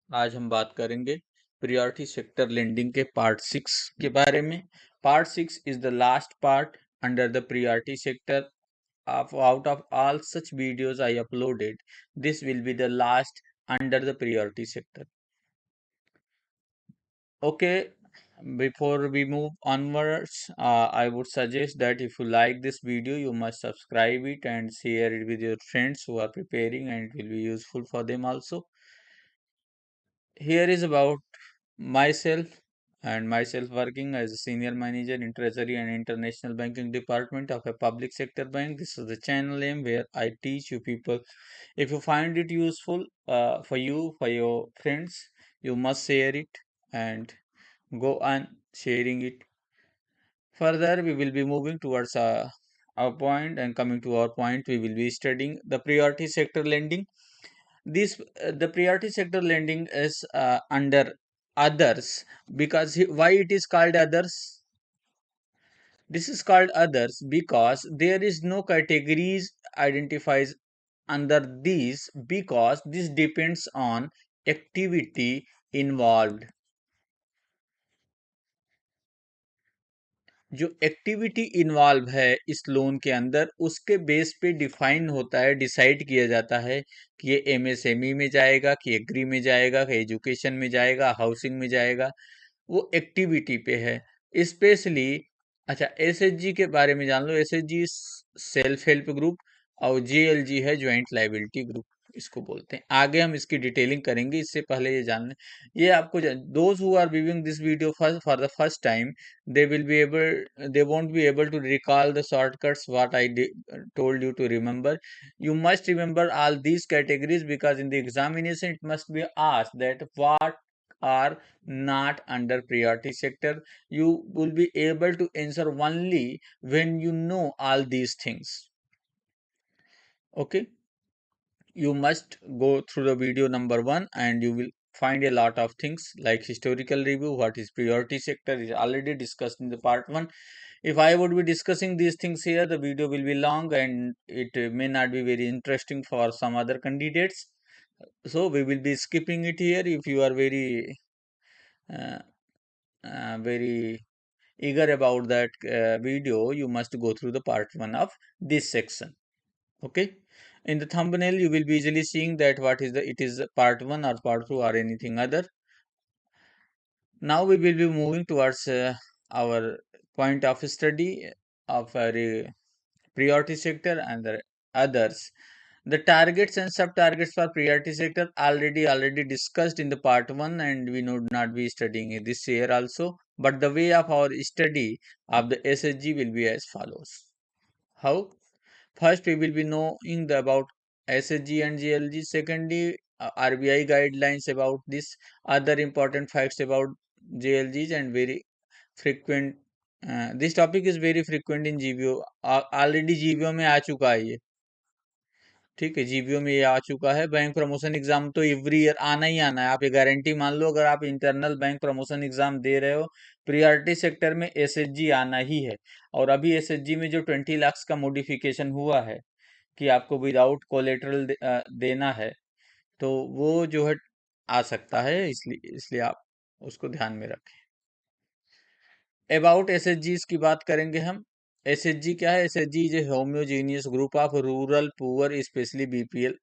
आज हम बात करेंगे प्रियोरिटी सेक्टर लेंडिंग के पार्ट 6 के बारे में। Part 6 is the last part under the priority sector. Out of all such videos I uploaded, this will be the last under the priority sector. Okay, before we move onwards, I would suggest that if you like this video, you must subscribe it and share it with your friends who are preparing, and it will be useful for them also. Here is about myself and myself working as a senior manager in treasury and international banking department of a public sector bank. This is the channel name where I teach you people. If you find it useful for you, for your friends, you must share it and go on sharing it. Further, we will be moving towards our point, and coming to our point, we will be studying the priority sector lending. This the priority sector lending is under others, because why it is called others? This is called others because there is no categories identifies under these, because this depends on activity involved. जो activity involve है इस loan के अंदर, उसके base पे define होता है, decide किया जाता है कि ये एमएसएमई में जाएगा, कि एग्री में जाएगा, कि एजुकेशन में जाएगा, हाउसिंग में जाएगा। वो एक्टिविटी पे है स्पेशली। अच्छा, एसएचजी के बारे में जान लो। एसएचजी सेल्फ हेल्प ग्रुप और जेएलजी है ज्वाइंट लाइबिलिटी ग्रुप, इसको बोलते हैं। आगे हम इसकी डिटेलिंग करेंगे, इससे पहले ये जान लें। ये आपको those who are viewing this video for the first time, they won't be able to recall the shortcuts what I told you to remember. You must remember all these categories, because in the examination it must be asked that what are not under priority sector. You will be able to answer only when you know all these things. Okay, you must go through the video number 1 and you will find a lot of things like historical review. What is priority sector is already discussed in the part 1. If I would be discussing these things here, the video will be long and it may not be very interesting for some other candidates, so we will be skipping it here. If you are uh, very eager about that video, you must go through the part 1 of this section. Okay, in the thumbnail you will be easily seeing that what is it is part 1 or part 2 or anything other. Now we will be moving towards our point of study of priority sector and the others. The targets and sub targets for priority sector already discussed in the part 1, and we would not be studying it this year also. But the way of our study of the SSG will be as follows. How? First, we will be knowing about SSG and GLG. Secondly, RBI guidelines about this, other important facts about JLGs, and very frequent. This topic is very frequent in GBO. Already GBO में आ चुका है ये, ठीक है। GBO में ये आ चुका है। बैंक प्रमोशन एग्जाम तो एवरी ईयर आना ही आना है। आप ये गारंटी मान लो, अगर आप इंटरनल बैंक प्रमोशन एग्जाम दे रहे हो, प्रियोरिटी सेक्टर में एसएचजी आना ही है। और अभी एसएचजी में जो 20 लाख का मॉडिफिकेशन हुआ है कि आपको विदाउट कोलेटरल देना है, तो वो जो है आ सकता है, इसलिए इसलिए आप उसको ध्यान में रखें। अबाउट एसएचजी की बात करेंगे हम। एसएचजी क्या है? SHG is a homogeneous group of rural poor, specially BPL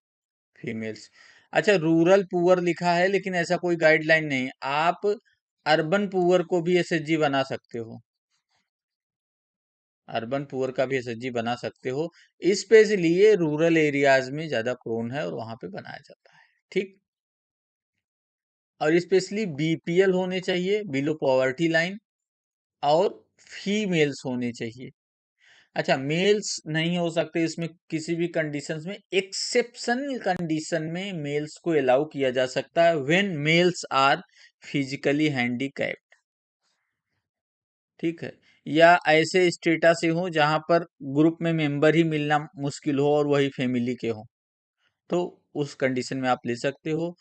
females. अच्छा, रूरल पुअर लिखा है, लेकिन ऐसा कोई गाइडलाइन नहीं। आप अर्बन पुअर को भी एसएचजी बना सकते हो, अर्बन पुअर का भी एसएचजी बना सकते हो। स्पेशली ये रूरल एरियाज में ज्यादा प्रोन है और वहां पे बनाया जाता है, ठीक। और स्पेशली बीपीएल होने चाहिए, बिलो पॉवर्टी लाइन, और फीमेल्स होने चाहिए। अच्छा, मेल्स नहीं हो सकते इसमें किसी भी कंडीशंस में। एक्सेप्शनल कंडीशन में मेल्स को अलाउ किया जा सकता है, when males are physically handicapped, ठीक है। या ऐसे स्टेटस से हो जहां पर ग्रुप में मेंबर ही मिलना मुश्किल हो और वही फैमिली के हो, तो उस कंडीशन में आप ले सकते हो।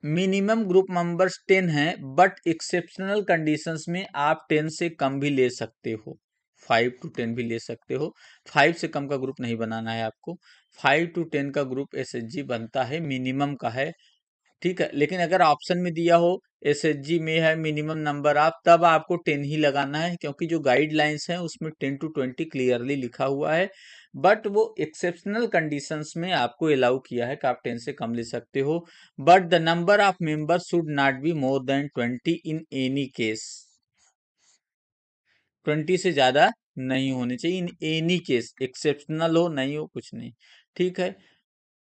मिनिमम ग्रुप मेंबर्स 10 हैं, बट एक्सेप्शनल कंडीशंस में आप 10 से कम भी ले सकते हो, 5 to 10 भी ले सकते हो। 5 से कम का ग्रुप नहीं बनाना है आपको, 5 to 10 का ग्रुप एसएचजी बनता है, मिनिमम का है। ठीक है। लेकिन अगर ऑप्शन में दिया हो एसएचजी में है मिनिमम नंबर ऑफ, तब आपको 10 ही लगाना है, क्योंकि जो गाइडलाइंस हैं उसमें 10 to 20 क्लियरली लिखा हुआ है। बट वो एक्सेप्शनल कंडीशंस में आपको अलाउ किया है कि आप 10 से कम ले सकते हो। But the number of members should not be more then 20 in any case. 20 से ज्यादा नहीं होने चाहिए इन एनी केस, एक्सेप्शनल हो नहीं हो कुछ नहीं। ठीक है।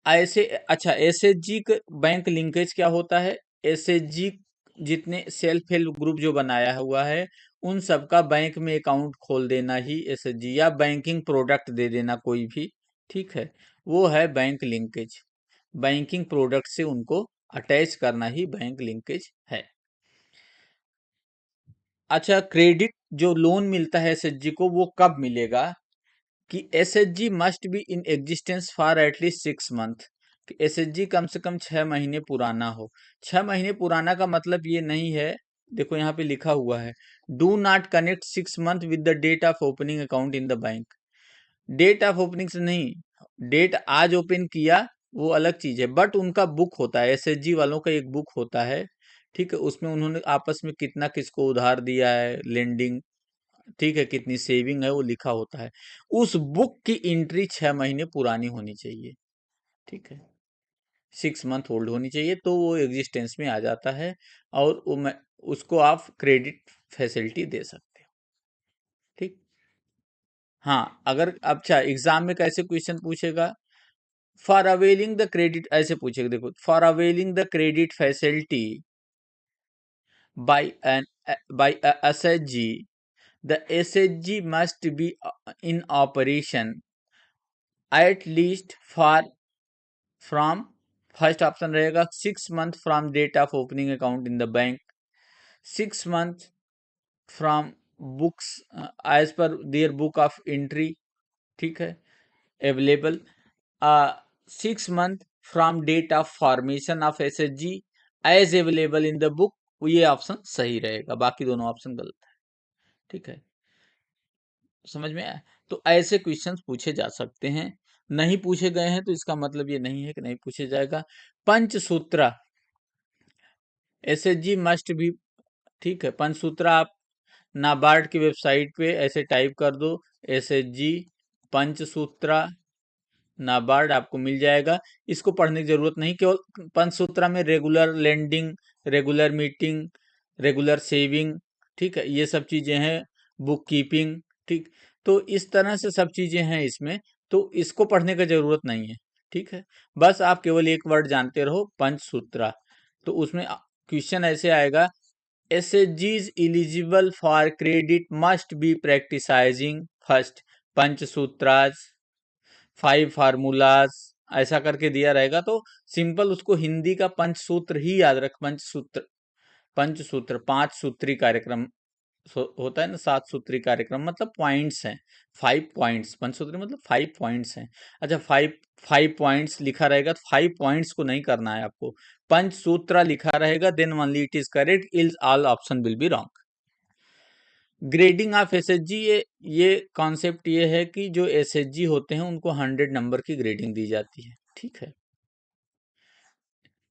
ऐसे अच्छा, एसएचजी बैंक लिंकेज क्या होता है? एसएचजी जितने सेल्फ हेल्प ग्रुप जो बनाया हुआ है उन सबका बैंक में अकाउंट खोल देना ही एसएचजी, या बैंकिंग प्रोडक्ट दे देना कोई भी। ठीक है, वो है बैंक लिंकेज। बैंकिंग प्रोडक्ट से उनको अटैच करना ही बैंक लिंकेज है। अच्छा, क्रेडिट जो लोन मिलता है एसएचजी को वो कब मिलेगा? कि SHG must be in existence for एटलीस्ट 6 मंथ। एसएचजी कम से कम 6 महीने पुराना हो। 6 महीने पुराना का मतलब ये नहीं है, देखो यहाँ पे लिखा हुआ है, do not connect 6 month with the date of opening account in the bank. Date of opening से नहीं, डेट आज ओपन किया वो अलग चीज है, बट उनका बुक होता है, एसएचजी वालों का एक बुक होता है। ठीक है, उसमें उन्होंने आपस में कितना किसको उधार दिया है, लेंडिंग, ठीक है, कितनी सेविंग है वो लिखा होता है। उस बुक की एंट्री 6 महीने पुरानी होनी चाहिए। ठीक है, 6 मंथ होल्ड होनी चाहिए, तो वो एग्जिस्टेंस में आ जाता है, और उसको आप क्रेडिट फैसिलिटी दे सकते हो। ठीक। हाँ, अगर अच्छा एग्जाम में कैसे क्वेश्चन पूछेगा, फॉर अवेलिंग द क्रेडिट ऐसे पूछेगा, देखो, for availing the credit facility by an by SHG, the SHG must be in operation at least for from, first option रहेगा 6 month from date of opening account in the bank, 6 month from books as per their book of entry, ठीक है, available, 6 month from date of formation of SHG as available in the book. ये option सही रहेगा, बाकी दोनों option गलत है। ठीक है, समझ में आया? तो ऐसे क्वेश्चंस पूछे जा सकते हैं। नहीं पूछे गए हैं तो इसका मतलब ये नहीं है कि नहीं पूछे जाएगा। पंचसूत्रा, एसएचजी मस्ट भी, ठीक है, पंचसूत्रा आप नाबार्ड की वेबसाइट पे ऐसे टाइप कर दो, एसएचजी पंचसूत्रा नाबार्ड, आपको मिल जाएगा। इसको पढ़ने की जरूरत नहीं, केवल पंचसूत्रा में regular lending, regular meeting, regular saving, ठीक है, ये सब चीजें हैं, बुक कीपिंग, ठीक। तो इस तरह से सब चीजें हैं इसमें, तो इसको पढ़ने का जरूरत नहीं है। ठीक है, बस आप केवल एक वर्ड जानते रहो, पंचसूत्रा। तो उसमें क्वेश्चन ऐसे आएगा, एसएचजीज eligible for credit must be practising first panchasutras 5 formulas, ऐसा करके दिया रहेगा। तो सिंपल उसको हिंदी का पंचसूत्र ही याद रख, पंचसूत्र, पंचसूत्र 5 सूत्री कार्यक्रम होता है ना, 7 सूत्री कार्यक्रम मतलब पॉइंट्स हैं, 5 पॉइंट्स, पंचसूत्री मतलब 5 पॉइंट्स हैं। अच्छा, फाइव फाइव पॉइंट्स लिखा रहेगा तो 5 पॉइंट्स को नहीं करना है आपको, पंचसूत्र लिखा रहेगा, then only it is correct, else all option will be wrong. Grading of SHG, ये कॉन्सेप्ट ये है कि जो एसएचजी होते हैं उनको 100 नंबर की ग्रेडिंग दी जाती है। ठीक है,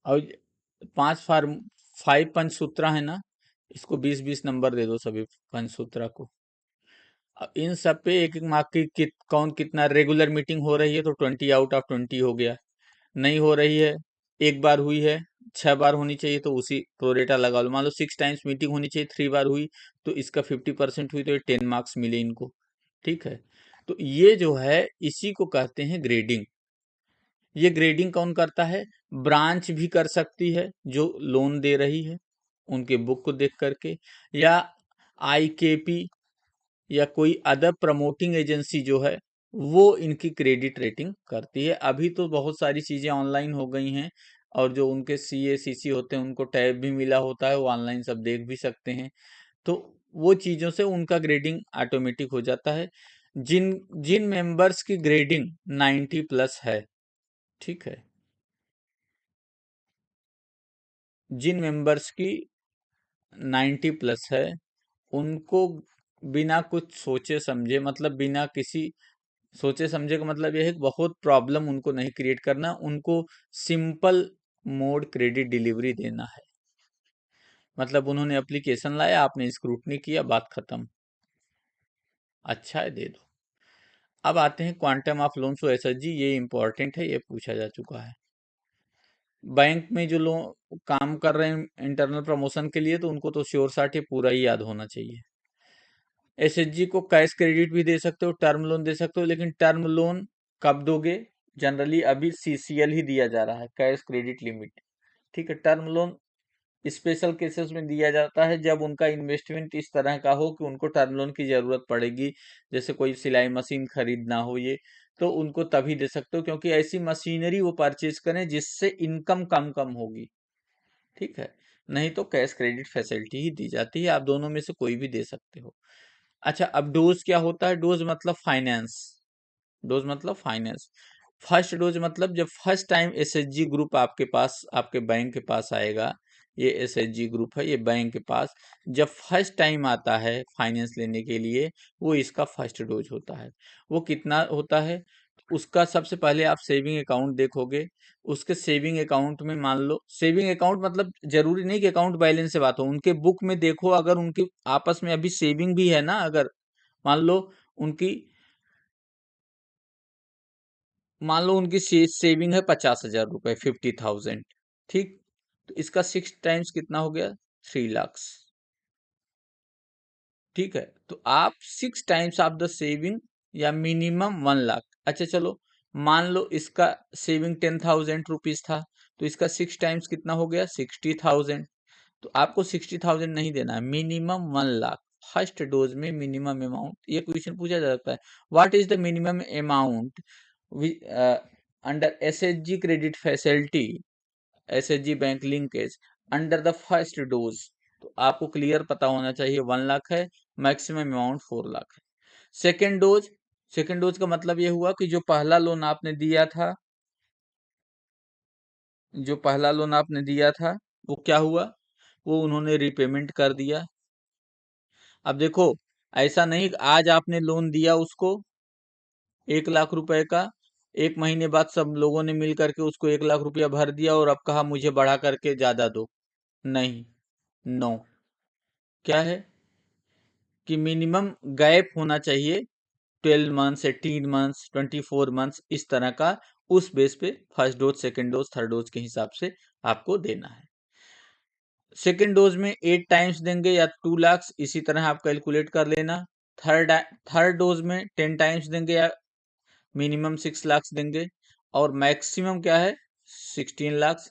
और 5 पंचसूत्रा है ना, इसको 20-20 नंबर दे दो सभी पंचसूत्रा को। अब इन सब पे एक एक मार्क की कौन कितना, रेगुलर मीटिंग हो रही है तो 20 आउट ऑफ 20 हो गया, नहीं हो रही है, एक बार हुई है, 6 बार होनी चाहिए तो उसी प्रोरेटा लगा लो। मान लो 6 टाइम्स मीटिंग होनी चाहिए, 3 बार हुई तो इसका 50% हुई, तो ये 10 मार्क्स मिले इनको। ठीक है, तो ये जो है इसी को कहते हैं ग्रेडिंग। ये ग्रेडिंग कौन करता है? ब्रांच भी कर सकती है जो लोन दे रही है, उनके बुक को देख करके, या आईकेपी या कोई अदर प्रमोटिंग एजेंसी जो है वो इनकी क्रेडिट रेटिंग करती है। अभी तो बहुत सारी चीजें ऑनलाइन हो गई हैं, और जो उनके सीए सीसी होते हैं उनको टैब भी मिला होता है, वो ऑनलाइन सब देख भी सकते हैं। तो वो चीजों से उनका ग्रेडिंग ऑटोमेटिक हो जाता है। जिन जिन मेंबर्स की ग्रेडिंग 90+ है, ठीक है, जिन मेंबर्स की 90+ है, उनको बिना कुछ सोचे समझे, मतलब बिना किसी सोचे समझे का मतलब यह है कि बहुत प्रॉब्लम उनको नहीं क्रिएट करना, उनको सिंपल मोड क्रेडिट डिलीवरी देना है, मतलब उन्होंने एप्लीकेशन लाया, आपने स्क्रूटनी किया, बात खत्म। अच्छा है, दे दो। अब आते हैं quantum of loan to SHG, ये इंपॉर्टेंट है, ये पूछा जा चुका है। बैंक में जो लोग काम कर रहे हैं इंटरनल प्रमोशन के लिए, तो उनको तो श्योर शार्ट ये पूरा ही याद होना चाहिए। एसएचजी को कैश क्रेडिट भी दे सकते हो, टर्म लोन दे सकते हो, लेकिन टर्म लोन कब दोगे? जनरली अभी सीसीएल ही दिया जा रहा है, कैश क्रेडिट लिमिट। ठीक है, टर्म लोन स्पेशल केसेस में दिया जाता है जब उनका इन्वेस्टमेंट इस तरह का हो कि उनको टर्म लोन की जरूरत पड़ेगी, जैसे कोई सिलाई मशीन खरीदना हो, ये तो उनको तभी दे सकते हो, क्योंकि ऐसी मशीनरी वो परचेज करें जिससे इनकम कम कम होगी। ठीक है, नहीं तो कैश क्रेडिट फैसिलिटी ही दी जाती है, आप दोनों में से कोई भी दे सकते हो। अच्छा, अब डोज क्या होता है? डोज मतलब फाइनेंस। डोज मतलब फाइनेंस। फर्स्ट डोज मतलब जब फर्स्ट टाइम एसएचजी ग्रुप आपके पास, आपके बैंक के पास आएगा, ये एसएचजी ग्रुप है, ये बैंक के पास जब फर्स्ट टाइम आता है फाइनेंस लेने के लिए, वो इसका फर्स्ट डोज होता है। वो कितना होता है? उसका सबसे पहले आप सेविंग अकाउंट देखोगे, उसके सेविंग अकाउंट में मान लो, सेविंग अकाउंट मतलब जरूरी नहीं कि अकाउंट बैलेंस से बात हो, उनके बुक में देखो, अगर उनकी आपस में अभी सेविंग भी है ना, अगर मान लो उनकी, मान लो उनकी सेविंग है 50,000 रुपए, 50,000। ठीक, तो इसका 6 टाइम्स कितना हो गया? 3 लाख। ठीक है, तो आप 6 टाइम्स ऑफ द सेविंग या मिनिमम 1 लाख। अच्छा चलो, मान लो इसका सेविंग 10,000 रुपीज था, तो इसका 6 टाइम्स कितना हो गया? 60,000। तो आपको 60,000 नहीं देना है, मिनिमम 1 लाख। फर्स्ट डोज में मिनिमम अमाउंट, ये क्वेश्चन पूछा जाता है, what is the minimum amount under SHG credit facility, SHG bank linkage under the first dose? तो आपको क्लियर पता होना चाहिए 1 लाख है, मैक्सिमम अमाउंट 4 लाख है। सेकेंड डोज, सेकेंड डोज का मतलब ये हुआ कि जो पहला लोन आपने दिया था, जो पहला लोन आपने दिया था, वो क्या हुआ? वो उन्होंने रिपेमेंट कर दिया। अब देखो, ऐसा नहीं कि आज आपने लोन दिया उसको 1 लाख रुपए का, 1 महीने बाद सब लोगों ने मिल करके उसको 1 लाख रुपया भर दिया और अब कहा मुझे बढ़ा करके ज्यादा दो। नहीं, नो। क्या है कि मिनिमम गैप होना चाहिए, 12 मंथ्स, 18 मंथ्स, 24 मंथ्स, इस तरह का। उस बेस पे first dose, second dose, third dose के हिसाब से आपको देना है। सेकेंड डोज में 8 टाइम्स देंगे या 2 लाख, इसी तरह आप कैलकुलेट कर लेना। थर्ड थर्ड डोज में 10 टाइम्स देंगे या मिनिमम 6 लाख देंगे, और मैक्सिमम क्या है? 16 लाख।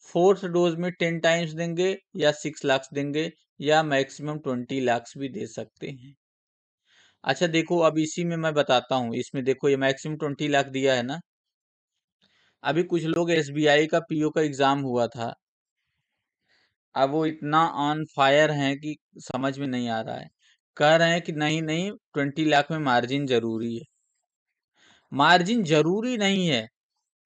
फोर्थ डोज में 10 टाइम्स देंगे या 6 लाख देंगे, या मैक्सिमम 20 लाख भी दे सकते हैं। अच्छा देखो, अब इसी में मैं बताता हूँ, इसमें देखो ये मैक्सिमम 20 लाख दिया है ना। अभी कुछ लोग एसबीआई का पीओ का एग्जाम हुआ था, अब वो इतना ऑन फायर हैं कि समझ में नहीं आ रहा है। कह रहे हैं कि नहीं नहीं, 20 लाख में मार्जिन जरूरी है। मार्जिन जरूरी नहीं है,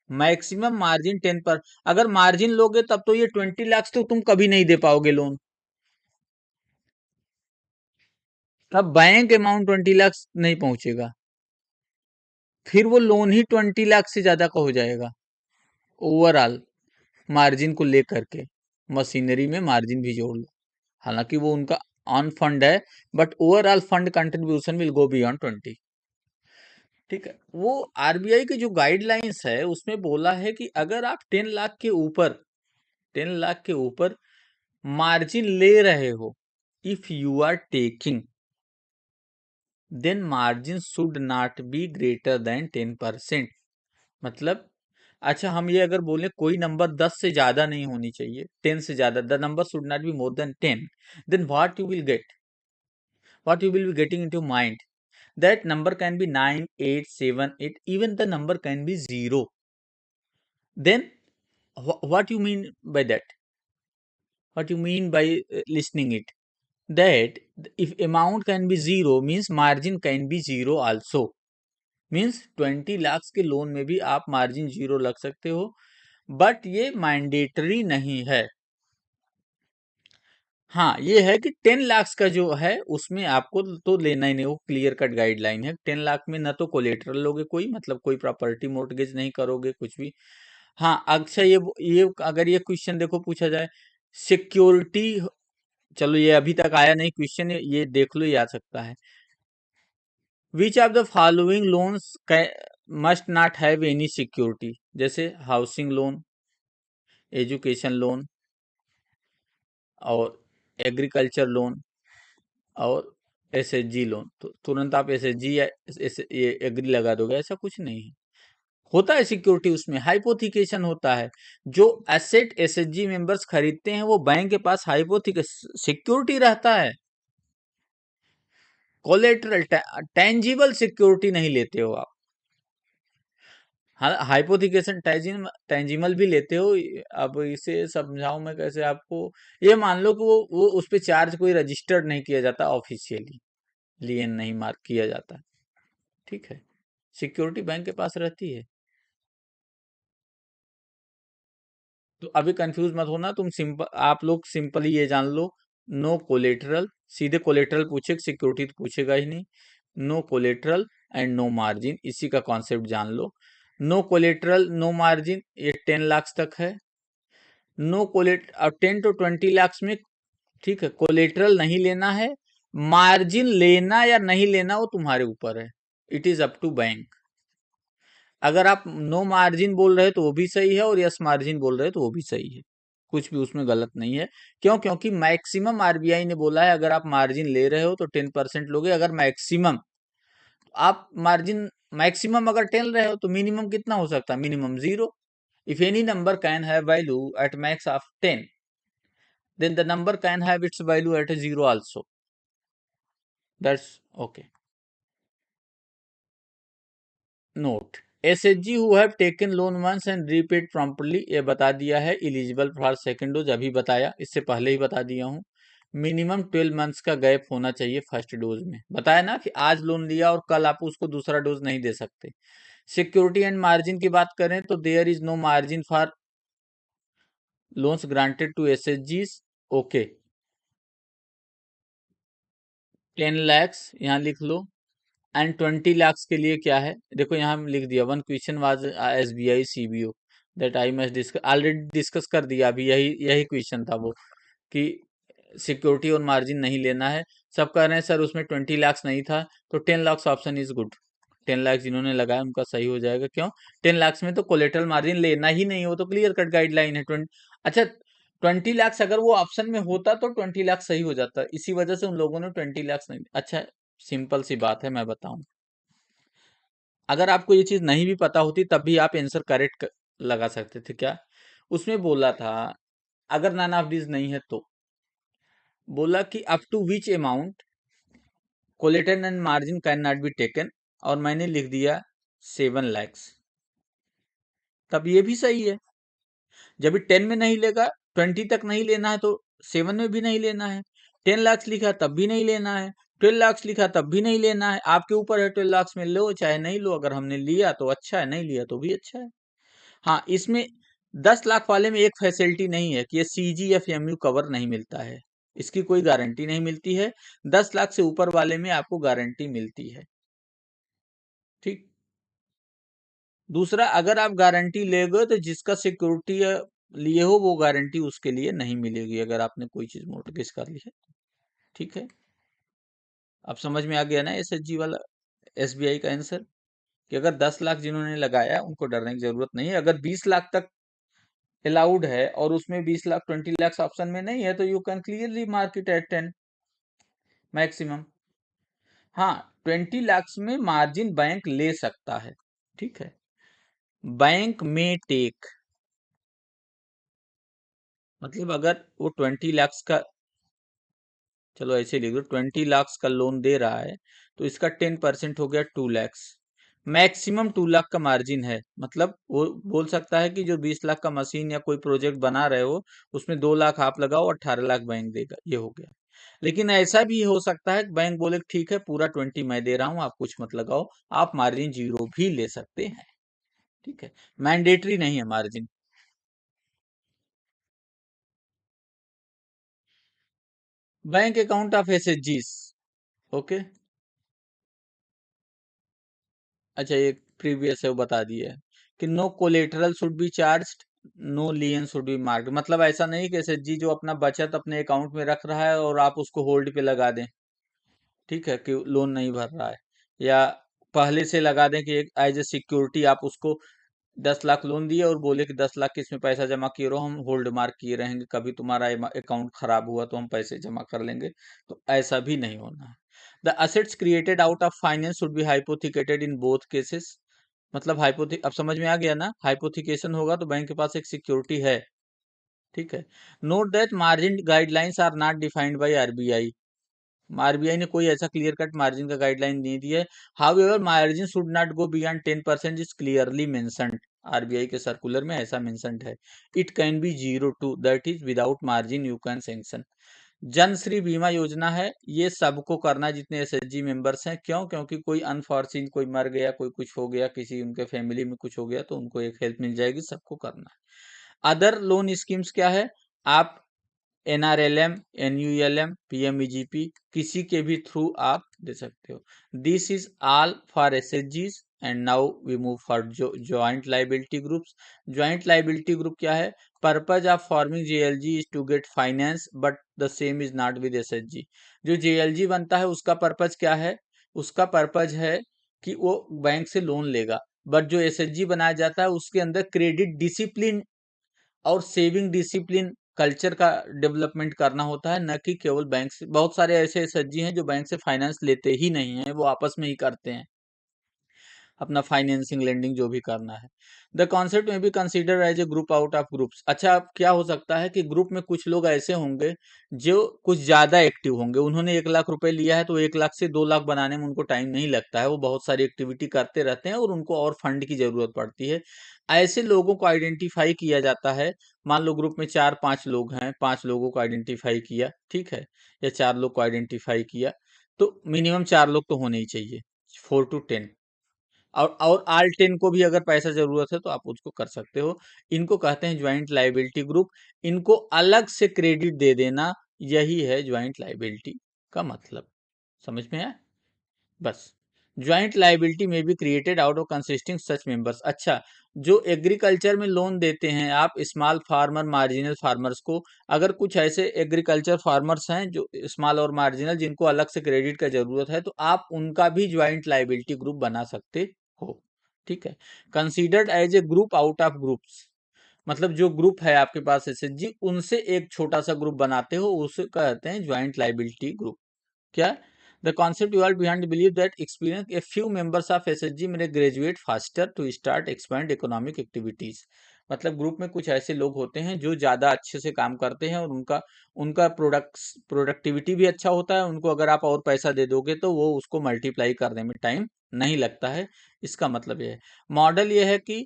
मैक्सिमम मार्जिन 10 पर। अगर मार्जिन लोगे तब तो ये 20 लाख तो तुम कभी नहीं दे पाओगे लोन, तब बैंक अमाउंट 20 लाख नहीं पहुंचेगा, फिर वो लोन ही 20 लाख से ज्यादा का हो जाएगा ओवरऑल, मार्जिन को लेकर के। मशीनरी में मार्जिन भी जोड़ लो, हालांकि वो उनका ऑन फंड है, but overall fund contribution will go beyond 20। ठीक है, वो आरबीआई की जो गाइडलाइंस है उसमें बोला है कि अगर आप 10 लाख के ऊपर, 10 लाख के ऊपर मार्जिन ले रहे हो, if you are taking, then margin should not be greater than 10%। मतलब, अच्छा हम ये अगर बोले कोई नंबर 10 से ज्यादा नहीं होनी चाहिए, 10 से ज्यादा, the number should not be more than 10, then what you will get, what you will be getting into mind, that number can be 9, 8, 7, 8, even the number can be 0. Then what you mean by that? What you mean by listening it? That if amount can be 0 means margin can be 0 also. Means 20 lakh के loan में भी आप margin 0 लग सकते हो, but ये mandatory नहीं है। हाँ, ये है कि 10 लाख का जो है उसमें आपको तो लेना ही नहीं, वो क्लियर कट गाइडलाइन है। 10 लाख में ना तो कोलेटरल लोगे कोई, मतलब कोई प्रॉपर्टी मोर्टगेज नहीं करोगे कुछ भी, हाँ, अच्छा ये अगर ये क्वेश्चन देखो पूछा जाए, सिक्योरिटी, चलो ये अभी तक आया नहीं क्वेश्चन, ये देख लो, ये आ सकता है। Which of the following loans must not have any security, जैसे हाउसिंग लोन, एजुकेशन लोन, और एग्रीकल्चर लोन, और एसएचजी लोन। तो तुरंत आप एसएचजी या ये एग्री लगा दोगे, ऐसा कुछ नहीं है। होता है सिक्योरिटी, उसमें हाइपोथिकेशन होता है। जो एसेट एसएचजी मेंबर्स खरीदते हैं वो बैंक के पास हाइपोथिकेशन सिक्योरिटी रहता है। कोलेटरल, टेंजिबल सिक्योरिटी नहीं लेते हो आप। हाँ, हाइपोथिकेशन टेंजिबल भी लेते हो। अब इसे समझाऊं मैं कैसे आपको। ये मान लो कि वो उस पे चार्ज कोई रजिस्टर्ड नहीं किया जाता ऑफिशियली, लियन नहीं मार्क किया जाता, ठीक है। सिक्योरिटी बैंक के पास रहती है। तो अभी कंफ्यूज मत होना, तुम सिंपल, आप लोग सिंपली ये जान लो, नो कोलेटरल, सीधे कोलेटरल पूछे, सिक्योरिटी तो पूछेगा ही नहीं। No collateral and no margin, इसी का कॉन्सेप्ट जान लो। नो कोलेटरल नो मार्जिन, ये 10 लाख तक है। नो कोलेट, अब 10 to 20 लाख में, ठीक है, कोलेटरल नहीं लेना है। मार्जिन लेना या नहीं लेना वो तुम्हारे ऊपर है, it is up to bank. अगर आप नो मार्जिन बोल रहे हो तो वो भी सही है, और यस मार्जिन बोल रहे हो तो वो भी सही है। कुछ भी उसमें गलत नहीं है। क्यों? क्योंकि मैक्सिमम आरबीआई ने बोला है, अगर आप मार्जिन ले रहे हो तो 10% लोगे, अगर मैक्सिमम, आप मार्जिन मैक्सिमम अगर 10 रहे हो तो मिनिमम कितना हो सकता है? Minimum 0। If any number can have value at max of 10, then the number can have its value at a 0 also. That's okay. Note, SHG who have taken loan once and repaid promptly, ये बता दिया है। Eligible for second dose अभी बताया, इससे पहले ही बता दिया हूँ। मिनिमम 12 मंथ्स का गैप होना चाहिए फर्स्ट डोज में, बताया ना कि आज लोन लिया और कल आप उसको दूसरा डोज नहीं दे सकते। सिक्योरिटी एंड मार्जिन की बात करें तो there is no margin for loans granted to एसएचजीज। ओके, 10 lakhs यहाँ लिख लो। एंड 20 lakhs के लिए क्या है, देखो यहाँ लिख दिया, one question was SBI CBO that I must discuss, already discuss कर दिया अभी, यही यही क्वेश्चन था वो, कि सिक्योरिटी और मार्जिन नहीं लेना है। सब कह रहे हैं सर उसमें 20 lakhs नहीं था, तो 10 lakhs option is good. 10 lakhs जिन्होंने लगाया उनका सही हो जाएगा। क्यों? 10 lakhs में तो कोलेटरल मार्जिन लेना ही नहीं है, वो तो क्लियर कट गाइडलाइन है। 20, अच्छा, 20 lakhs अगर वो ऑप्शन में होता तो 20 lakhs सही हो जाता, इसी वजह से उन लोगों ने 20 lakhs नहीं। अच्छा, सिंपल सी बात है, मैं बताऊं, अगर आपको ये चीज नहीं भी पता होती तब भी आप आंसर करेक्ट लगा सकते थे। क्या उसमें बोला था? अगर नन ऑफ दिस नहीं है तो बोला कि up to which amount collateral and margin can not be taken, और मैंने लिख दिया 7 lakhs। तब ये भी सही है, जब भी 10 में नहीं लेगा, 20 तक नहीं लेना है तो 7 में भी नहीं लेना है। 10 lakhs लिखा तब भी नहीं लेना है, 12 lakhs लिखा तब भी नहीं लेना है। आपके ऊपर है, 12 lakhs में लो चाहे नहीं लो। अगर हमने लिया तो अच्छा है, नहीं लिया तो भी अच्छा है। हाँ, इसमें 10 लाख वाले में एक फैसिलिटी नहीं है कि ये CGFMU कवर नहीं मिलता है, इसकी कोई गारंटी नहीं मिलती है। 10 लाख से ऊपर वाले में आपको गारंटी मिलती है, ठीक। दूसरा, अगर आप गारंटी लेगे तो जिसका सिक्योरिटी लिए हो वो गारंटी उसके लिए नहीं मिलेगी, अगर आपने कोई चीज मोर्टगेज कर ली है, ठीक है। अब समझ में आ गया ना एसएचजी वाला, एसबीआई का आंसर, कि अगर 10 लाख जिन्होंने लगाया उनको डरने की जरूरत नहीं है। अगर 20 लाख तक अलाउड है और उसमें 20 लाख, 20 lakhs ऑप्शन में नहीं है, तो you can clearly mark it at 10 maximum. हाँ, 20 lakhs में मार्जिन बैंक ले सकता है, ठीक है। बैंक में टेक, मतलब अगर वो 20 lakhs का, चलो ऐसे लिख दो, 20 lakhs का लोन दे रहा है तो इसका 10% हो गया 2 lakhs। मैक्सिमम 2 लाख का मार्जिन है, मतलब वो बोल सकता है कि जो 20 लाख का मशीन या कोई प्रोजेक्ट बना रहे हो उसमें 2 लाख आप लगाओ, 18 लाख बैंक देगा, ये हो गया। लेकिन ऐसा भी हो सकता है कि बैंक बोले ठीक है पूरा 20 मैं दे रहा हूं, आप कुछ मत लगाओ, आप मार्जिन 0 भी ले सकते हैं, ठीक है। मैंडेटरी नहीं है मार्जिन। बैंक अकाउंट ऑफ एसएचजीस, ओके। अच्छा, एक प्रीवियस है वो बता दिया है। कि no collateral should be charged, no lien should be marked. मतलब ऐसा नहीं कि एसएचजी जो अपना बचत अपने अकाउंट में रख रहा है और आप उसको होल्ड पे लगा दें, ठीक है, कि लोन नहीं भर रहा है, या पहले से लगा दें कि एक एज ए सिक्योरिटी आप उसको 10 लाख लोन दिए और बोले कि 10 लाख के इसमें पैसा जमा किए रहो, हम होल्ड मार्क किए रहेंगे, कभी तुम्हारा अकाउंट खराब हुआ तो हम पैसे जमा कर लेंगे। तो ऐसा भी नहीं होना है। The assets created out of finance should be hypothecated in both cases. मतलब हाइपोथी अब समझ में आ गया ना, हाइपोथिकेशन होगा तो बैंक के पास एक सिक्योरिटी है, ठीक है। Note that margin guidelines are not defined by RBI. RBI ने कोई ऐसा क्लियर कट मार्जिन का गाइडलाइन नहीं दिया है। However margin should not go beyond 10% is clearly mentioned. RBI के सर्कुलर में ऐसा मेंशनड है। It can be 0 to, that is without margin you can sanction. Jan Shri बीमा योजना है, ये सबको करना है जितने एसएचजी मेंबर्स हैं। क्यों? क्योंकि कोई अनफॉर्चून कोई मर गया, कोई कुछ हो गया, किसी उनके फैमिली में कुछ हो गया तो उनको एक हेल्प मिल जाएगी, सबको करना है। अदर लोन स्कीम्स क्या है? आप एनआरएलएम, एनयूएलएम, पीएमईजीपी किसी के भी थ्रू आप दे सकते हो। दिस इज ऑल फॉर एसएचजीज। And now we move for joint liability groups. Joint liability group क्या है? Purpose of forming JLG is to get finance but the same is not with SHG. जो JLG बनता है उसका purpose क्या है? उसका पर्पज है कि वो बैंक से लोन लेगा, बट जो एसएचजी बनाया जाता है उसके अंदर क्रेडिट डिसिप्लिन और सेविंग डिसिप्लिन कल्चर का डेवलपमेंट करना होता है, न कि केवल बैंक से। बहुत सारे ऐसे एसएचजी हैं जो बैंक से फाइनेंस लेते ही नहीं हैं, वो आपस में ही करते हैं अपना फाइनेंसिंग लेंडिंग जो भी करना है। द कॉन्सेप्ट में भी consider as a group out of groups. अच्छा, अब क्या हो सकता है कि ग्रुप में कुछ लोग ऐसे होंगे जो कुछ ज्यादा एक्टिव होंगे, उन्होंने 1 लाख रुपए लिया है तो 1 लाख से 2 लाख बनाने में उनको टाइम नहीं लगता है, वो बहुत सारी एक्टिविटी करते रहते हैं और उनको और फंड की जरूरत पड़ती है। ऐसे लोगों को आइडेंटिफाई किया जाता है। मान लो ग्रुप में 4-5 लोग हैं, 5 लोगों को आइडेंटिफाई किया, ठीक है, या 4 लोग को आइडेंटिफाई किया, तो मिनिमम 4 लोग तो होने ही चाहिए, 4 to 10। और आल 10 को भी अगर पैसा जरूरत है तो आप उसको कर सकते हो। इनको कहते हैं ज्वाइंट लाइबिलिटी ग्रुप। इनको अलग से क्रेडिट दे देना, यही है ज्वाइंट लाइबिलिटी का मतलब। समझ में आया? बस। ज्वाइंट लाइबिलिटी में भी created out of consisting such members. अच्छा, जो एग्रीकल्चर में लोन देते हैं आप स्मॉल फार्मर, मार्जिनल फार्मर्स को, अगर कुछ ऐसे एग्रीकल्चर फार्मर्स हैं जो स्मॉल और मार्जिनल जिनको अलग से क्रेडिट का जरूरत है, तो आप उनका भी ज्वाइंट लाइबिलिटी ग्रुप बना सकते हो, ठीक है। Considered as a group out of groups. मतलब जो ग्रुप है आपके पास एसएचजी, उनसे एक छोटा सा ग्रुप बनाते हो, उसे कहते हैं ज्वाइंट लाइबिलिटी ग्रुप। क्या? The concept evolved behind the belief that experience a few members of SHG may graduate faster to start expand economic activities। मतलब ग्रुप में कुछ ऐसे लोग होते हैं जो ज्यादा अच्छे से काम करते हैं और उनका उनका प्रोडक्टिविटी भी अच्छा होता है। उनको अगर आप और पैसा दे दोगे तो वो उसको मल्टीप्लाई करने में टाइम नहीं लगता है। इसका मतलब यह है। मॉडल ये है कि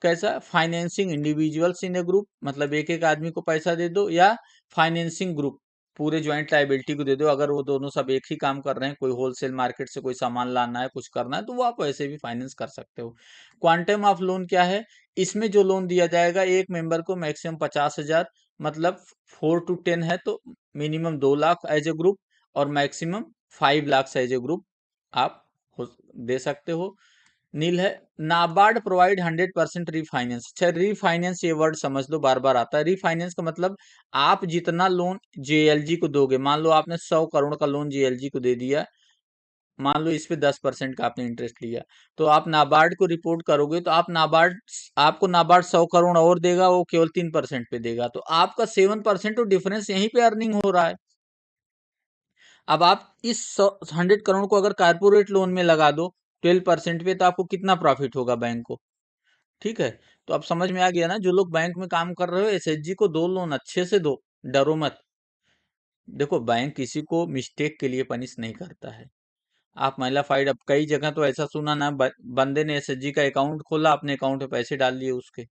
कैसा? Financing individuals in A group, मतलब एक एक आदमी को पैसा दे दो, या फाइनेंसिंग ग्रुप पूरे ज्वाइंट लाइबिलिटी को दे दो। अगर वो दोनों सब एक ही काम कर रहे हैं, कोई होलसेल मार्केट से कोई सामान लाना है, कुछ करना है, तो वो आप वैसे भी फाइनेंस कर सकते हो। क्वांटम ऑफ लोन क्या है? इसमें जो लोन दिया जाएगा एक मेंबर को मैक्सिमम 50,000, मतलब 4 to 10 है तो minimum 2 lakh as a group और maximum 5 lakh as a group आप दे सकते हो। नील है। NABARD provide 100% refinance. अच्छा, रीफाइनेंस ये वर्ड समझ लो, बार बार आता है। रीफाइनेंस का मतलब आप जितना लोन जेएलजी को दोगे, मान लो आपने 100 करोड़ का लोन जेएलजी को दे दिया, मान लो इस पे 10% का आपने इंटरेस्ट लिया, तो आप नाबार्ड को रिपोर्ट करोगे तो आप नाबार्ड आपको नाबार्ड 100 करोड़ और देगा, वो केवल 3% पे देगा, तो आपका 7% तो डिफरेंस यहीं पे अर्निंग हो रहा है। अब आप इस 100 करोड़ को अगर कारपोरेट लोन में लगा दो 12% पे, तो आपको कितना प्रॉफिट होगा बैंक को, ठीक है। तो अब समझ में आ गया ना, जो लोग बैंक में काम कर रहे हो एसएचजी को दो लोन अच्छे से दो, डरो मत। देखो, बैंक किसी को मिस्टेक के लिए पनिश नहीं करता है। आप महिला फाइड, अब कई जगह तो ऐसा सुना ना, बंदे ने एसएचजी का अकाउंट खोला, अपने अकाउंट में पैसे डाल दिए उसके।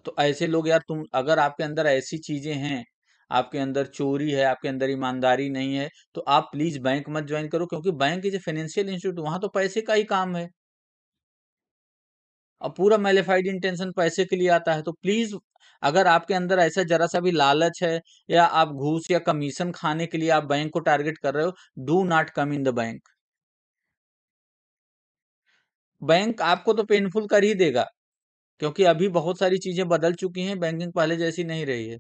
तो ऐसे लोग यार, तुम अगर आपके अंदर ऐसी चीजें हैं, आपके अंदर चोरी है, आपके अंदर ईमानदारी नहीं है, तो आप प्लीज बैंक मत ज्वाइन करो, क्योंकि bank is a financial institute, वहां तो पैसे का ही काम है। और पूरा मैलिफाइड इंटेंशन पैसे के लिए आता है, तो प्लीज अगर आपके अंदर ऐसा जरा सा भी लालच है, या आप घूस या कमीशन खाने के लिए आप बैंक को टारगेट कर रहे हो, do not come in the bank. Bank आपको तो पेनफुल कर ही देगा, क्योंकि अभी बहुत सारी चीजें बदल चुकी हैं, बैंकिंग पहले जैसी नहीं रही है।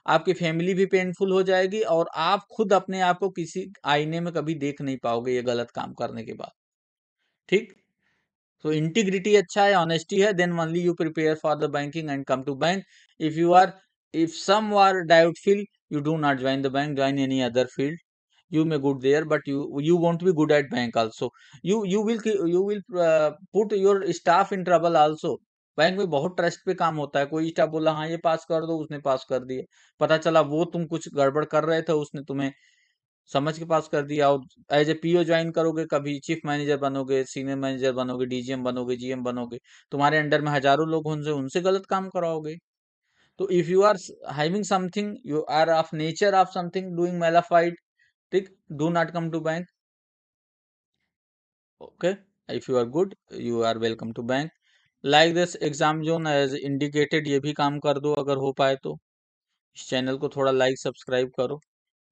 आपकी फैमिली भी पेनफुल हो जाएगी और आप खुद अपने आप को किसी आईने में कभी देख नहीं पाओगे ये गलत काम करने के बाद। ठीक। So integrity अच्छा है, honesty है, then only you prepare for the banking and come to bank. If you are, if some are doubtful, you do not join the bank, join any other field. You may good there, but you won't be good at bank also. You will put your staff in trouble also. Bank में बहुत trust पे काम होता है, कोई staff बोला हाँ ये पास कर दो, उसने पास कर दिया, पता चला वो तुम कुछ गड़बड़ कर रहे थे, उसने तुम्हें समझ के पास कर दिया। और एज ए पीओ ज्वाइन करोगे, कभी चीफ मैनेजर बनोगे, सीनियर मैनेजर बनोगे, डीजीएम बनोगे, जीएम बनोगे, तुम्हारे अंडर में हजारों लोग उनसे उनसे गलत काम कराओगे। तो if you are having something, you are of nature of something doing malafide, ठीक, do not come to bank. Okay, if you are good, you are welcome to bank. Like this exam zone as indicated, ये भी काम कर दो अगर हो पाए तो। इस चैनल को थोड़ा लाइक सब्सक्राइब करो,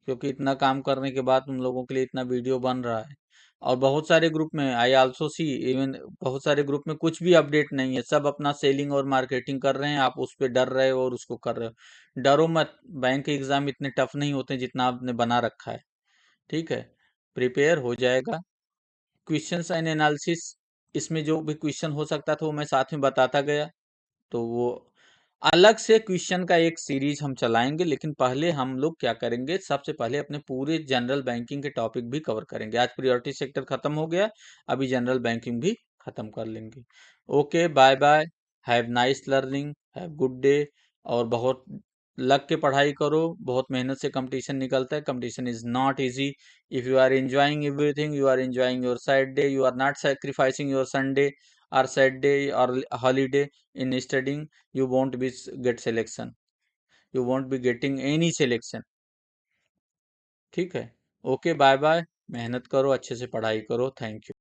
क्योंकि इतना काम करने के बाद तुम लोगों के लिए इतना वीडियो बन रहा है। और बहुत सारे ग्रुप में आई आल्सो सी, इवन बहुत सारे ग्रुप में कुछ भी अपडेट नहीं है, सब अपना सेलिंग और मार्केटिंग कर रहे हैं, आप उस पर डर रहे हो और उसको कर रहे हो। डरो मत, बैंक के एग्जाम इतने टफ नहीं होते जितना आपने बना रखा है। ठीक है, प्रिपेयर हो जाएगा। क्वेश्चंस एंड एनालिसिस, इसमें जो भी क्वेश्चन हो सकता था वो मैं साथ में बताता गया। तो वो अलग से क्वेश्चन का एक सीरीज हम चलाएंगे, लेकिन पहले हम लोग क्या करेंगे, सबसे पहले अपने पूरे जनरल बैंकिंग के टॉपिक भी कवर करेंगे। आज प्रायोरिटी सेक्टर खत्म हो गया, अभी जनरल बैंकिंग भी खत्म कर लेंगे। Okay, bye bye, have nice learning, have good day. और बहुत लग के पढ़ाई करो, बहुत मेहनत से कंपटीशन निकलता है, competition is not easy. If you are enjoying everything, you are enjoying your Saturday, you are not sacrificing your Sunday or Saturday or holiday in studying, you won't be get selection, you won't be getting any selection। ठीक है, okay, bye bye, मेहनत करो, अच्छे से पढ़ाई करो, thank you.